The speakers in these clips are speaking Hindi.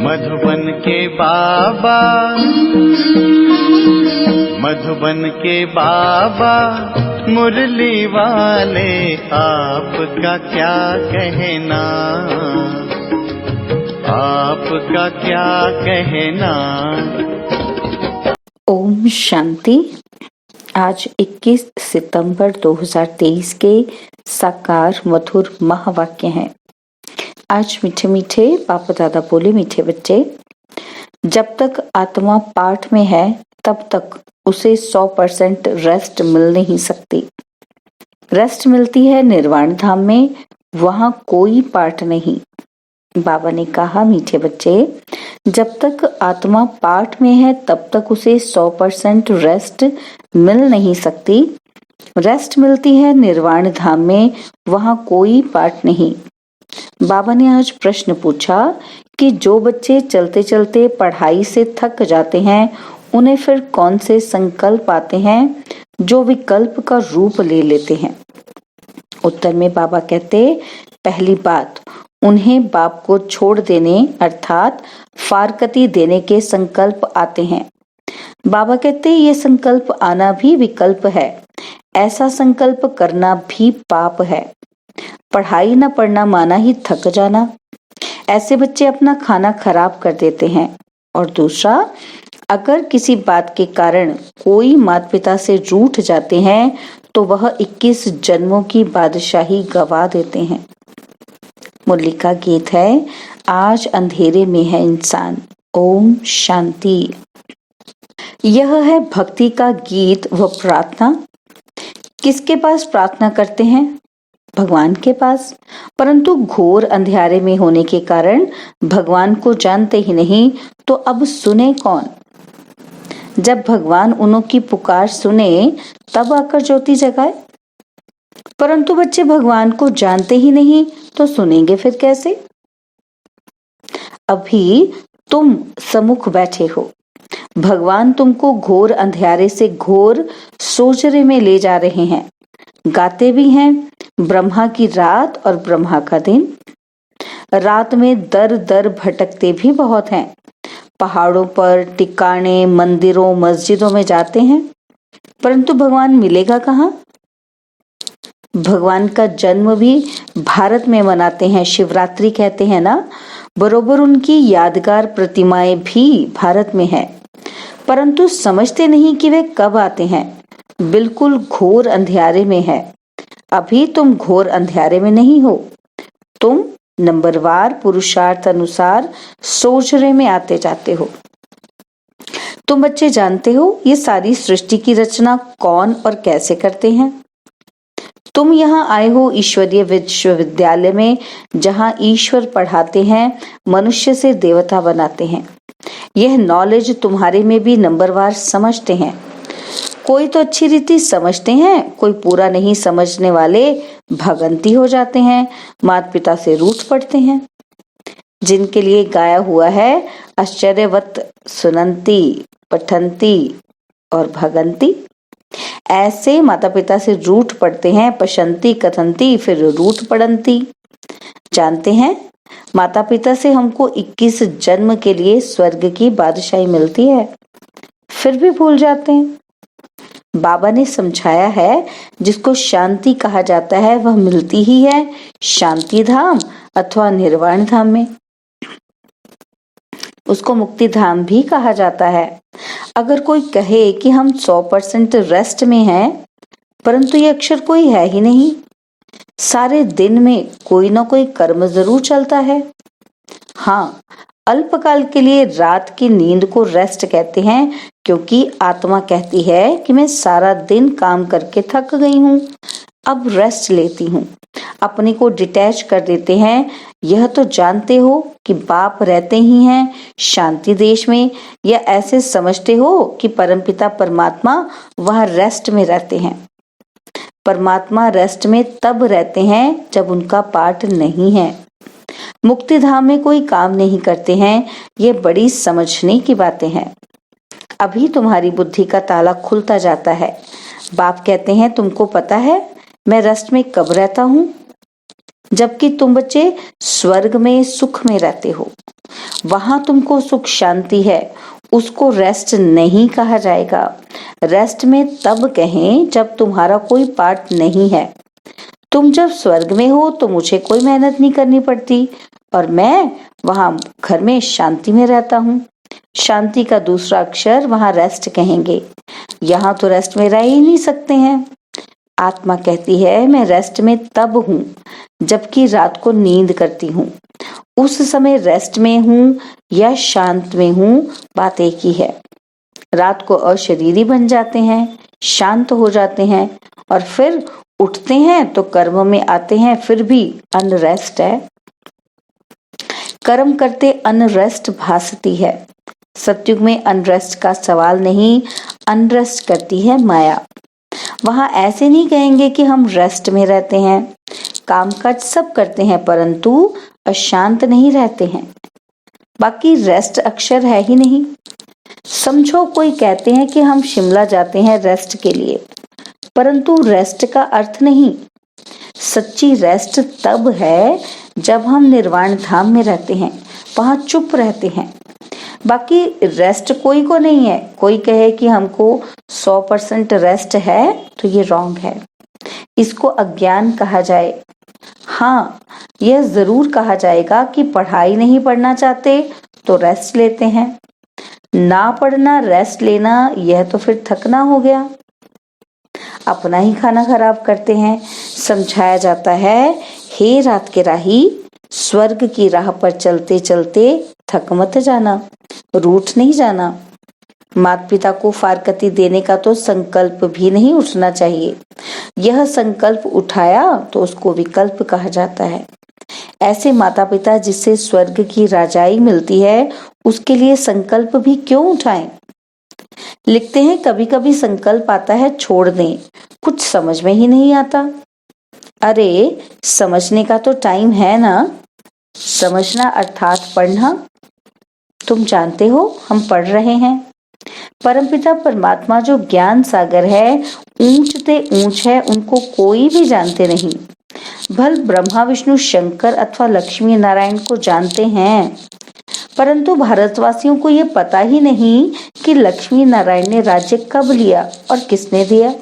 मधुबन के बाबा, मधुबन के बाबा मुरली वाले, आपका क्या कहना, आपका क्या कहना। ओम शांति। आज 21 सितंबर 2023 के साकार मधुर महावाक्य हैं। आज मीठे मीठे पापा दादा बोले, मीठे बच्चे, जब तक आत्मा पाठ में है तब तक उसे 100% रेस्ट मिल नहीं सकती। रेस्ट मिलती है निर्वाण धाम में, वहां कोई पाठ नहीं। बाबा ने कहा, मीठे बच्चे, जब तक आत्मा पाठ में है तब तक उसे 100% रेस्ट मिल नहीं सकती। रेस्ट मिलती है निर्वाण धाम में, वहां कोई पाठ नहीं। बाबा ने आज प्रश्न पूछा कि जो बच्चे चलते चलते पढ़ाई से थक जाते हैं, उन्हें फिर कौन से संकल्प आते हैं जो विकल्प का रूप ले लेते हैं। उत्तर में बाबा कहते, पहली बात, उन्हें बाप को छोड़ देने अर्थात फारकती देने के संकल्प आते हैं। बाबा कहते, ये संकल्प आना भी विकल्प है, ऐसा संकल्प करना भी पाप है। पढ़ाई न पढ़ना माना ही थक जाना। ऐसे बच्चे अपना खाना खराब कर देते हैं। और दूसरा, अगर किसी बात के कारण कोई माता पिता से रूठ जाते हैं तो वह 21 जन्मों की बादशाही गवा देते हैं। मुरली का गीत है, आज अंधेरे में है इंसान। ओम शांति। यह है भक्ति का गीत व प्रार्थना। किसके पास प्रार्थना करते हैं? भगवान के पास। परंतु घोर अंधेरे में होने के कारण भगवान को जानते ही नहीं, तो अब सुने कौन? जब भगवान उन्हों की पुकार सुने तब आकर ज्योति जगाए। परंतु बच्चे भगवान को जानते ही नहीं, तो सुनेंगे फिर कैसे? अभी तुम सम्मुख बैठे हो, भगवान तुमको घोर अंधेरे से घोर सोचरे में ले जा रहे हैं। गाते भी हैं, ब्रह्मा की रात और ब्रह्मा का दिन। रात में दर दर भटकते भी बहुत हैं। पहाड़ों पर, टिकाणे, मंदिरों, मस्जिदों में जाते हैं, परंतु भगवान मिलेगा कहाँ? भगवान का जन्म भी भारत में मनाते हैं, शिवरात्रि कहते हैं ना, बरोबर उनकी यादगार प्रतिमाएं भी भारत में है। परंतु समझते नहीं कि वे कब आते हैं। बिल्कुल घोर अंधेरे में है। अभी तुम घोर अंधेरे में नहीं हो, तुम नंबरवार पुरुषार्थ अनुसार सोचरे में आते जाते हो। तुम बच्चे जानते हो ये सारी सृष्टि की रचना कौन और कैसे करते हैं? तुम यहाँ आए हो ईश्वरीय विश्वविद्यालय में, जहाँ ईश्वर पढ़ाते हैं, मनुष्य से देवता बनाते हैं। यह नॉलेज तुम्हारे में भी नंबरवार समझते हैं। कोई तो अच्छी रीति समझते हैं, कोई पूरा नहीं समझने वाले भगंती हो जाते हैं, माता पिता से रूठ पड़ते हैं। जिनके लिए गाया हुआ है, आश्चर्यवत सुनंती पठंती और भगंती, ऐसे माता पिता से रूठ पड़ते हैं, पशंती कथंती फिर रूठ पड़ंती। जानते हैं, माता पिता से हमको 21 जन्म के लिए स्वर्ग की बादशाही मिलती है, फिर भी भूल जाते हैं। बाबा ने समझाया है, जिसको शांति कहा जाता है वह मिलती ही है शांति धाम अथवा निर्वाण धाम में। उसको मुक्ति धाम भी कहा जाता है। अगर कोई कहे कि हम 100% रेस्ट में हैं, परंतु ये अक्षर कोई है ही नहीं। सारे दिन में कोई ना कोई कर्म जरूर चलता है। हाँ, अल्पकाल के लिए रात की नींद को रेस्ट कहते हैं, क्योंकि आत्मा कहती है कि मैं सारा दिन काम करके थक गई हूँ, अब रेस्ट लेती हूँ। अपने को डिटैच कर देते हैं। यह तो जानते हो कि बाप रहते ही हैं शांति देश में, या ऐसे समझते हो कि परमपिता परमात्मा वहां रेस्ट में रहते हैं? परमात्मा रेस्ट में तब रहते हैं जब उनका पाठ नहीं है। मुक्ति धाम में कोई काम नहीं करते हैं। ये बड़ी समझने की बातें हैं। अभी तुम्हारी बुद्धि का ताला खुलता जाता है। बाप कहते हैं, तुमको पता है मैं रेस्ट में कब रहता हूँ? जबकि तुम बच्चे स्वर्ग में सुख में रहते हो। वहां तुमको सुख शांति है, उसको रेस्ट नहीं कहा जाएगा। रेस्ट में तब कहें जब तुम्हारा कोई पार्ट नहीं है। तुम जब स्वर्ग में हो तो मुझे कोई मेहनत नहीं करनी पड़ती और मैं वहां घर में शांति में रहता हूँ। शांति का दूसरा अक्षर वहां रेस्ट कहेंगे। यहाँ तो रेस्ट में रह ही नहीं सकते हैं। आत्मा कहती है मैं रेस्ट में तब हूँ जबकि रात को नींद करती हूँ। उस समय रेस्ट में हूँ या शांत में हूँ, बात एक ही है। रात को अशरीरी बन जाते हैं, शांत हो जाते हैं और फिर उठते हैं तो कर्म में आते हैं, फिर भी अनरेस्ट है। कर्म करते अनरेस्ट भासती है। सतयुग में अनरेस्ट का सवाल नहीं, अनरेस्ट करती है माया। वहां ऐसे नहीं कहेंगे कि हम रेस्ट में रहते हैं, कामकाज सब करते हैं परंतु अशांत नहीं रहते हैं। बाकी रेस्ट अक्षर है ही नहीं। समझो कोई कहते हैं कि हम शिमला जाते हैं रेस्ट के लिए, परंतु रेस्ट का अर्थ नहीं। सच्ची रेस्ट तब है जब हम निर्वाण धाम में रहते हैं, वहां चुप रहते हैं। बाकी रेस्ट कोई को नहीं है। कोई कहे कि हमको 100% रेस्ट है तो ये रॉन्ग है, इसको अज्ञान कहा जाए। हाँ, यह जरूर कहा जाएगा कि पढ़ाई नहीं पढ़ना चाहते तो रेस्ट लेते हैं। ना पढ़ना रेस्ट लेना, यह तो फिर थकना हो गया। अपना ही खाना खराब करते हैं। समझाया जाता है, हे रात के राही, स्वर्ग की राह पर चलते चलते थक मत जाना, रूठ नहीं जाना। माता पिता को फारकती देने का तो संकल्प भी नहीं उठना चाहिए। यह संकल्प उठाया तो उसको विकल्प कहा जाता है। ऐसे माता पिता जिससे स्वर्ग की राजाई मिलती है, उसके लिए संकल्प भी क्यों उठाएं? लिखते हैं कभी कभी संकल्प आता है छोड़ दें, कुछ समझ में ही नहीं आता। अरे समझने का तो टाइम है ना। समझना अर्थात पढ़ना। तुम जानते हो हम पढ़ रहे हैं। परमपिता परमात्मा जो ज्ञान सागर है, ऊंचते ऊंच है, उनको कोई भी जानते नहीं। भल ब्रह्मा विष्णु शंकर अथवा लक्ष्मी नारायण को जानते हैं, परंतु भारतवासियों को ये पता ही नहीं कि लक्ष्मी नारायण ने राज्य कब लिया और किसने दिया।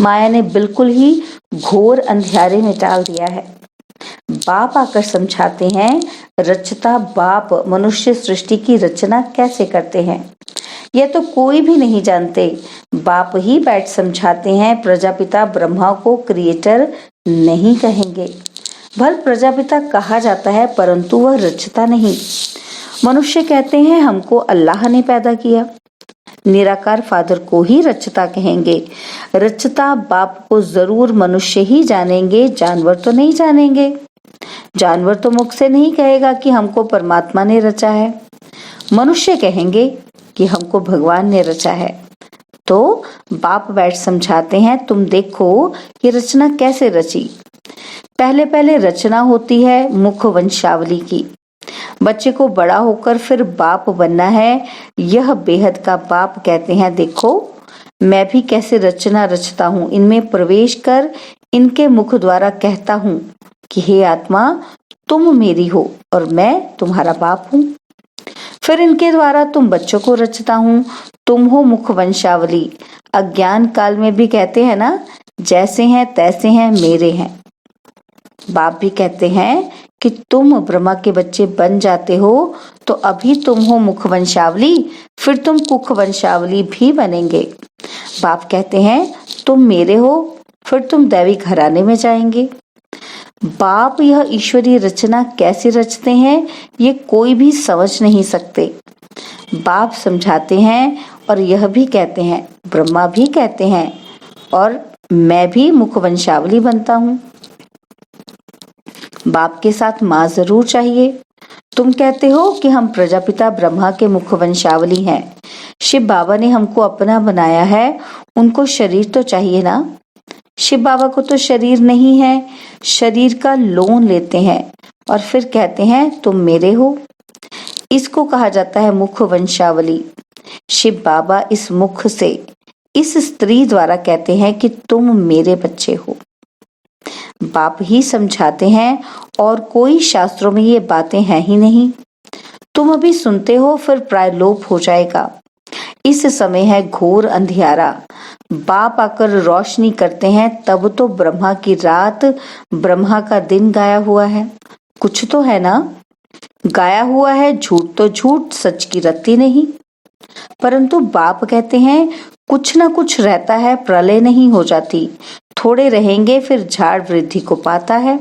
माया ने बिल्कुल ही घोर अंधियारे में डाल दिया है। बाप आकर समझाते हैं, रचता बाप मनुष्य सृष्टि की रचना कैसे करते हैं यह तो कोई भी नहीं जानते। बाप ही बैठ समझाते हैं। प्रजापिता ब्रह्मा को क्रिएटर नहीं कहेंगे। भल प्रजापिता कहा जाता है परंतु वह रचता नहीं। मनुष्य कहते हैं हमको अल्लाह ने पैदा किया। निराकार फादर को ही रचता कहेंगे। रचता बाप को जरूर मनुष्य ही जानेंगे, जानवर तो नहीं जानेंगे। जानवर तो मुख से नहीं कहेगा कि हमको परमात्मा ने रचा है। मनुष्य कहेंगे कि हमको भगवान ने रचा है। तो बाप बैठ समझाते हैं, तुम देखो ये रचना कैसे रची। पहले पहले रचना होती है मुख वंशावली की। बच्चे को बड़ा होकर फिर बाप बनना है। यह बेहद का बाप कहते हैं, देखो मैं भी कैसे रचना रचता हूँ। इनमें प्रवेश कर इनके मुख द्वारा कहता हूँ कि हे आत्मा तुम मेरी हो और मैं तुम्हारा बाप हूँ। फिर इनके द्वारा तुम बच्चों को रचता हूँ। तुम हो मुख वंशावली। अज्ञान काल में भी कहते हैं ना, जैसे हैं तैसे हैं मेरे हैं। बाप भी कहते हैं कि तुम ब्रह्मा के बच्चे बन जाते हो तो अभी तुम हो मुख वंशावली, फिर तुम कुख वंशावली भी बनेंगे। बाप कहते हैं तुम मेरे हो, फिर तुम दैवी घराने में जाएंगे। बाप यह ईश्वरीय रचना कैसे रचते हैं ये कोई भी समझ नहीं सकते। बाप समझाते हैं और यह भी कहते हैं, ब्रह्मा भी कहते हैं और मैं भी मुख वंशावली बनता हूँ। बाप के साथ माँ जरूर चाहिए। तुम कहते हो कि हम प्रजापिता ब्रह्मा के मुख वंशावली हैं। शिव बाबा ने हमको अपना बनाया है, उनको शरीर तो चाहिए ना। शिव बाबा को तो शरीर नहीं है, शरीर का लोन लेते हैं और फिर कहते हैं तुम मेरे हो। इसको कहा जाता है मुख वंशावली। शिव बाबा इस मुख से इस स्त्री द्वारा कहते हैं कि तुम मेरे बच्चे हो। बाप ही समझाते हैं और कोई शास्त्रों में ये बातें हैं ही नहीं। तुम अभी सुनते हो, फिर प्राय लोप हो जाएगा। इस समय है घोर अंधियारा। बाप आकर रोशनी करते हैं, तब तो ब्रह्मा की रात, ब्रह्मा का दिन गाया हुआ है। कुछ तो है ना? गाया हुआ है, झूठ तो झूठ, सच की रत्ती नहीं। परंतु बाप कहते हैं कुछ ना कुछ रहता है, प्रलय नहीं हो जाती। थोड़े रहेंगे फिर झाड़ वृद्धि को पाता है।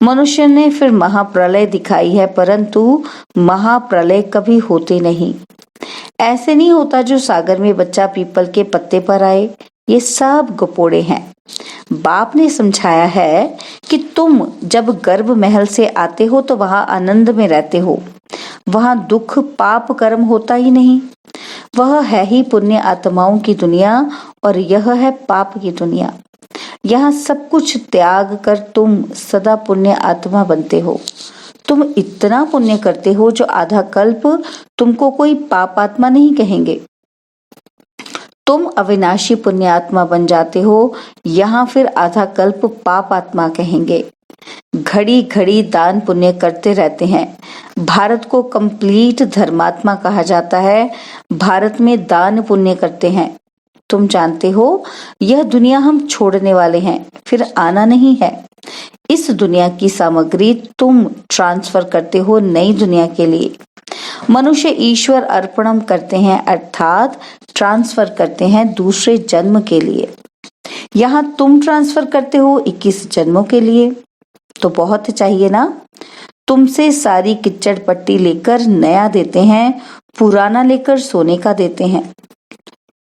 मनुष्य ने फिर महाप्रलय दिखाई है, परंतु महाप्रलय कभी होते नहीं। ऐसे नहीं होता जो सागर में बच्चा पीपल के पत्ते पर आए। ये सब गपोड़े हैं। बाप ने समझाया है कि तुम जब गर्भ महल से आते हो तो वहां आनंद में रहते हो। वहां दुख पाप कर्म होता ही नहीं। वह है ही पुण्य आत्माओं की दुनिया और यह है पाप की दुनिया। यहाँ सब कुछ त्याग कर तुम सदा पुण्य आत्मा बनते हो। तुम इतना पुण्य करते हो जो आधा कल्प तुमको कोई पाप आत्मा नहीं कहेंगे। तुम अविनाशी पुण्य आत्मा बन जाते हो, यहाँ फिर आधा कल्प पाप आत्मा कहेंगे। घड़ी घड़ी दान पुण्य करते रहते हैं। भारत को कंप्लीट धर्मात्मा कहा जाता है। भारत में दान पुण्य करते हैं। तुम जानते हो यह दुनिया हम छोड़ने वाले हैं, फिर आना नहीं है। इस दुनिया की सामग्री तुम ट्रांसफर करते हो नई दुनिया के लिए। मनुष्य ईश्वर अर्पणम करते हैं, अर्थात ट्रांसफर करते हैं दूसरे जन्म के लिए। यहाँ तुम ट्रांसफर करते हो 21 जन्मों के लिए, तो बहुत चाहिए ना। तुमसे सारी किच्चड़ पट्टी लेकर नया देते हैं, पुराना लेकर सोने का देते हैं।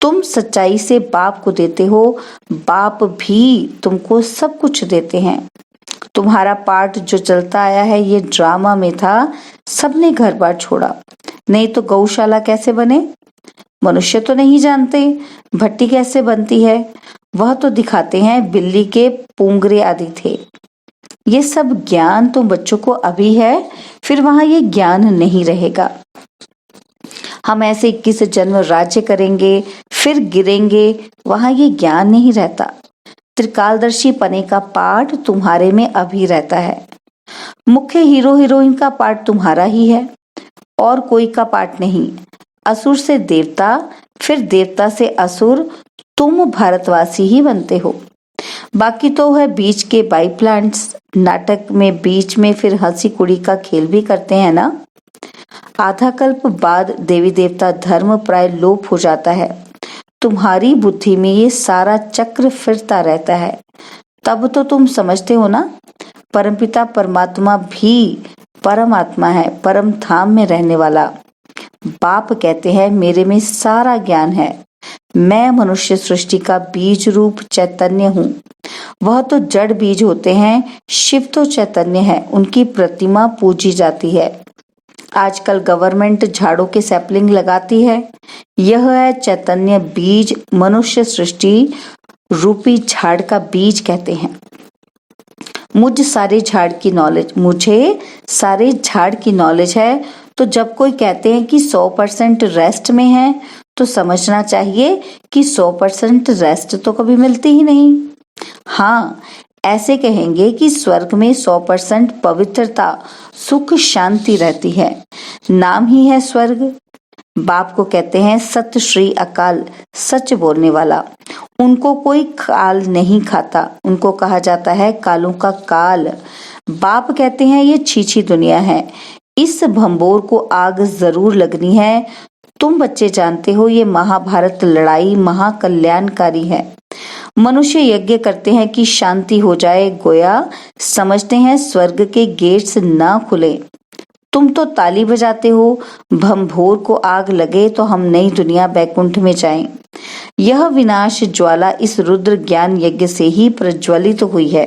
तुम सच्चाई से बाप को देते हो, बाप भी तुमको सब कुछ देते हैं। तुम्हारा पार्ट जो चलता आया है ये ड्रामा में था, सबने घर बार छोड़ा, नहीं तो गौशाला कैसे बने। मनुष्य तो नहीं जानते भट्टी कैसे बनती है, वह तो दिखाते हैं बिल्ली के पूंगरे आदि थे। ये सब ज्ञान तुम बच्चों को अभी है, फिर वहां ये ज्ञान नहीं रहेगा। हम ऐसे 21 जन्म राज्य करेंगे, फिर गिरेंगे, वहां ये ज्ञान नहीं रहता। त्रिकालदर्शी पने का पार्ट तुम्हारे में अभी रहता है। मुख्य हीरो हीरोइन का पार्ट तुम्हारा ही है और कोई का पार्ट नहीं। असुर से देवता, फिर देवता से असुर, तुम भारतवासी ही बनते हो। बाकी तो है बीच के बाई प्लांट्स। नाटक में बीच में फिर हंसी कुड़ी का खेल भी करते हैं ना। आधा कल्प बाद देवी देवता धर्म प्राय लोप हो जाता है। तुम्हारी बुद्धि में ये सारा चक्र फिरता रहता है। तब तो तुम समझते हो ना, परमपिता परमात्मा भी परमात्मा है, परम धाम में रहने वाला। बाप कहते हैं मेरे में सारा ज्ञान है। मैं मनुष्य सृष्टि का बीज रूप चैतन्य हूँ। वह तो जड़ बीज होते हैं, शिव तो चैतन्य है, उनकी प्रतिमा पूजी जाती है। आजकल गवर्नमेंट झाड़ों के सैपलिंग लगाती है। यह है चैतन्य बीज, मनुष्य सृष्टि रूपी झाड़ का बीज कहते हैं। मुझे सारे झाड़ की नॉलेज है। तो जब कोई कहते हैं कि 100% रेस्ट में है, तो समझना चाहिए कि 100% रेस्ट तो कभी मिलती ही नहीं। हाँ, ऐसे कहेंगे कि स्वर्ग में 100% पवित्रता, सुख, शांति रहती है। नाम ही है स्वर्ग। बाप को कहते हैं सत श्री अकाल, सच बोलने वाला। उनको कोई काल नहीं खाता, उनको कहा जाता है कालों का काल। बाप कहते हैं ये छीछी दुनिया है, इस भंबोर को आग जरूर लगनी है। तुम बच्चे जानते हो ये महाभारत लड़ाई महाकल्याणकारी है। मनुष्य यज्ञ करते हैं कि शांति हो जाए, गोया समझते हैं स्वर्ग के गेट्स ना खुले। तुम तो ताली बजाते हो, भंभोर को आग लगे तो हम नई दुनिया बैकुंठ में जाएं। यह विनाश ज्वाला इस रुद्र ज्ञान यज्ञ से ही प्रज्वलित हुई है।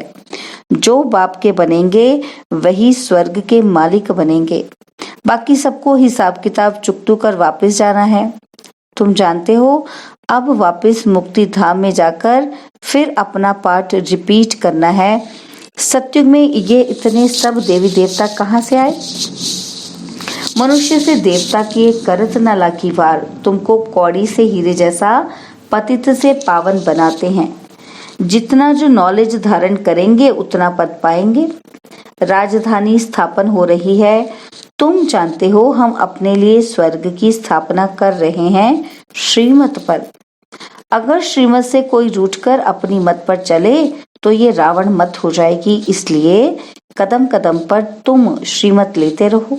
जो बाप के बनेंगे वही स्वर्ग के मालिक बनेंगे। बाकी सबको हिसाब किताब चुकतू कर वापस जाना है। तुम जानते हो अब वापस मुक्ति धाम में जाकर फिर अपना पार्ट रिपीट करना है। सत्युग में ये इतने सब देवी देवता कहाँ से आए? मनुष्य से देवता किए करत न लाकी वार। तुमको कौड़ी से हीरे जैसा, पतित से पावन बनाते हैं। जितना जो नॉलेज धारण करेंगे उतना पद पाएंगे। राजधानी स्थापन हो रही है। तुम जानते हो हम अपने लिए स्वर्ग की स्थापना कर रहे हैं श्रीमत पर। अगर श्रीमत से कोई रूठकर अपनी मत पर चले तो ये रावण मत हो जाएगी, इसलिए कदम कदम पर तुम श्रीमत लेते रहो।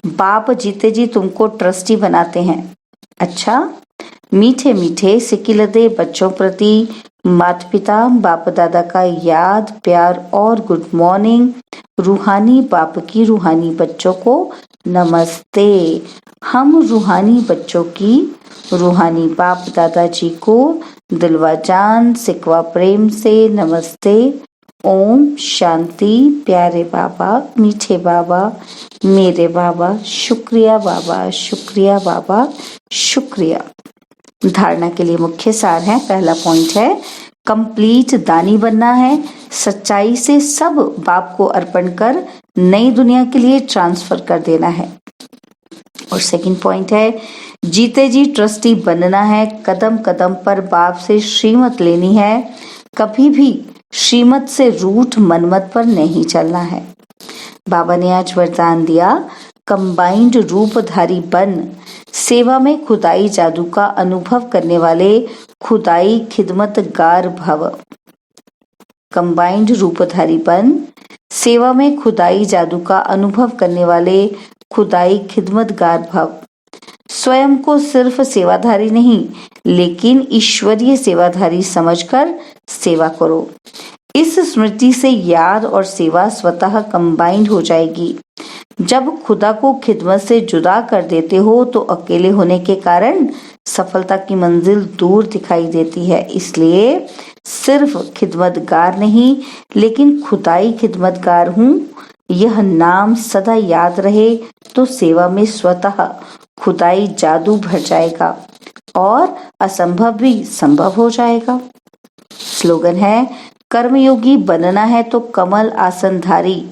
बाप जीते जी तुमको ट्रस्टी बनाते हैं। अच्छा, मीठे मीठे सिकिलदे बच्चों प्रति माता पिता बाप दादा का याद प्यार और गुड मॉर्निंग। रूहानी बाप की रूहानी बच्चों को नमस्ते। हम रूहानी बच्चों की रूहानी बाप दादाजी को दिलवा जान सिकवा प्रेम से नमस्ते। ओम शांति। प्यारे बाबा, मीठे बाबा, मेरे बाबा, शुक्रिया बाबा, शुक्रिया बाबा, शुक्रिया। धारणा के लिए मुख्य सार है। पहला पॉइंट है कंप्लीट दानी बनना है। सच्चाई से सब बाप को अर्पण कर नई दुनिया के लिए ट्रांसफर कर देना है। और सेकंड पॉइंट है जीते जी ट्रस्टी बनना है। कदम कदम पर बाप से श्रीमत लेनी है। कभी भी श्रीमत से रूठ मनमत पर नहीं चलना है। बाबा ने आज वरदान दिया कंबाइंड रूपधारी बन, सेवा में खुदाई जादू का अनुभव करने वाले खुदाई खिदमतगार भव। कंबाइंड रूपधारी बन, सेवा में खुदाई जादू का अनुभव करने वाले खुदाई खिदमतगार भव। स्वयं को सिर्फ सेवाधारी नहीं लेकिन ईश्वरीय सेवाधारी समझकर सेवा करो। इस स्मृति से याद और सेवा स्वतः कंबाइंड हो जाएगी। जब खुदा को खिदमत से जुदा कर देते हो तो अकेले होने के कारण सफलता की मंजिल दूर दिखाई देती है। इसलिए सिर्फ खिदमतगार नहीं लेकिन खुदाई खिदमतगार हूँ, यह नाम सदा याद रहे तो सेवा में स्वतः खुदाई जादू भर जाएगा और असंभव भी संभव हो जाएगा। स्लोगन है कर्मयोगी बनना है तो कमल आसनधारी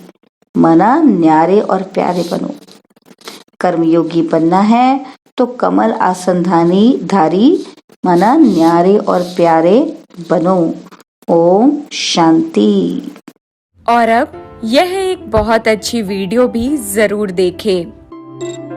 मना न्यारे और प्यारे बनो। कर्मयोगी बनना है तो कमल आसनधारी मना न्यारे और प्यारे बनो। ओम शांति। और अब यह एक बहुत अच्छी वीडियो भी जरूर देखें।